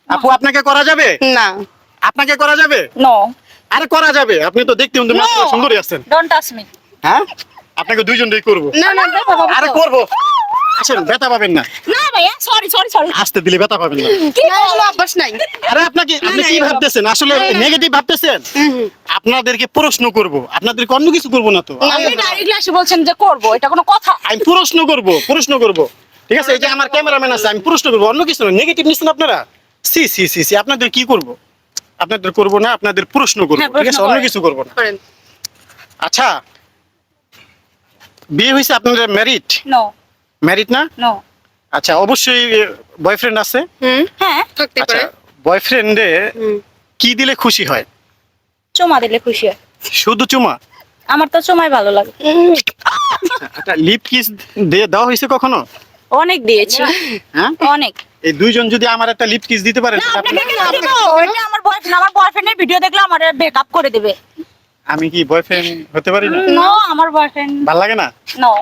আপু আপনাকে করা যাবে? না। আপনাকে করা যাবে? নো। আরে করা যাবে, আপনি তো দেখতে মাত্র সুন্দরী আছেন। Don't touch me. হ্যাঁ, আপনাকে দুইজনই করব। না না ব্যথা পাবো আরে তো। করব, আসেন, ব্যথা পাবেন না। না ভাইয়া, সরি সরি সরি। আসতে দিলে ব্যথা পাবেন না। না, এগুলো অভ্যাস নাই। আরে আপনি কি ভাবতেছেন? আসলে নেগেটিভ ভাবতেছেন। আপনাদেরকে প্রশ্ন করব, আপনাদেরকে অন্য কিছু করব না তো। আপনি ডাইরেক্টলি এসে বলছেন যে করব, এটা কোনো কথা? আমি প্রশ্ন করব। ঠিক আছে, এই যে আমার ক্যামেরাম্যান আছে, আমি প্রশ্ন করব, অন্য কিছু না। নেগেটিভ নিছেন আপনারা। সি সি সি সি, আপনাদের কি করব? আপনাদের করব না, আপনাদের প্রশ্ন করব। হ্যাঁ, ঠিক আছে, প্রশ্ন অন্য করেন। কিছু করব না। করেন। আচ্ছা, বিয়ে হয়েছে আপনাদের? ম্যারিড? নো ম্যারিড না? নো। আচ্ছা, অবশ্যই বয়ফ্রেন্ড আছে। হ্যাঁ, থাকতে আচ্ছা, পারে। বয়ফ্রেন্ডে কি দিলে খুশি হয়? চুমা দিলে খুশি হয়। শুধু চুমা? আমার তো চুমাই ভালো লাগে। একটা লিপ কিস দিয়ে দেওয়া হয়েছে কখনো? অনেক দিয়েছি, হ্যাঁ, অনেক। এই দুইজন যদি আমার একটা লিপ কিস দিতে পারেন, না, তাহলে আপনাকে কেন দিব? এটা আমার বয়ফ্রেন্ডের ভিডিও দেখলে আমার ব্রেকআপ করে দিবে। আমি কি বয়ফ্রেন্ড হতে পারি না? নো, আমার বয়ফ্রেন্ড। ভাল লাগে না? নো।